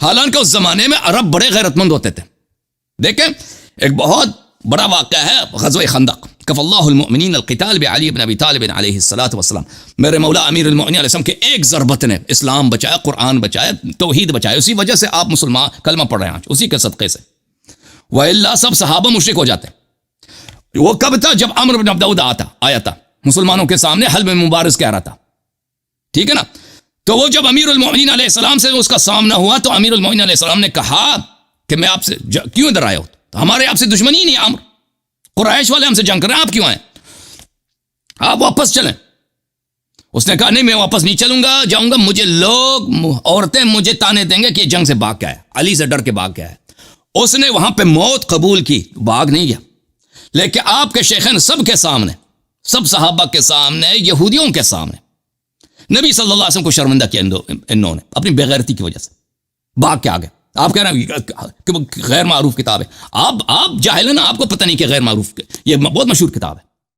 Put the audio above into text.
حالانکہ اس زمانے میں عرب بڑے غیرت مند ہوتے تھے. دیکھیں ایک بہت بڑا واقعہ ہے غزوہ خندق. کف اللہ المؤمنین القتال بعلی بن ابی طالب علیہ الصلوۃ والسلام. میرے مولا امیر المؤمنین علیہ السلام کے ایک ضربت نے اسلام بچایا، قرآن بچایا، توحید بچایا. اسی وجہ سے آپ مسلمان کلمہ پڑھ رہے ہیں آج، اسی کے صدقے سے. وَإِلَّا سب صحابہ مشرک ہو جاتے. وہ کب تھا؟ جب عمرو بن عبد آیا تھا مسلمانوں کے سامنے حلب مبارز کہہ رہا تھا. ٹھیک ہے نا. تو وہ جب امیر المؤمنین علیہ السلام سے اس کا سامنا ہوا تو امیر المؤمنین علیہ السلام نے کہا کہ میں آپ سے کیوں ادھر آیا ہوں؟ ہمارے آپ سے دشمنی نہیں. عمرو قریش والے ہم سے جنگ کر رہے ہیں، آپ کیوں آئے؟ آپ واپس چلیں. اس نے کہا نہیں میں واپس نہیں چلوں گا، جاؤں گا. مجھے لوگ عورتیں مجھے تانے دیں گے کہ یہ جنگ سے بھاگ کے آیا، علی سے ڈر کے بھاگ کے آیا. اس نے وہاں پہ موت قبول کی، بھاگ نہیں گیا. لیکن آپ کے شیخین سب کے سامنے، سب صحابہ کے سامنے، یہودیوں کے سامنے نبی صلی اللہ علیہ وسلم کو شرمندہ کیا انہوں نے اپنی بےغیرتی کی وجہ سے. بھاگ کے آگے. آپ کہہ رہے ہیں کہ وہ غیر معروف کتاب ہے. آپ جاہل ہیں نا، آپ کو پتہ نہیں کہ غیر معروف یہ بہت مشہور کتاب ہے.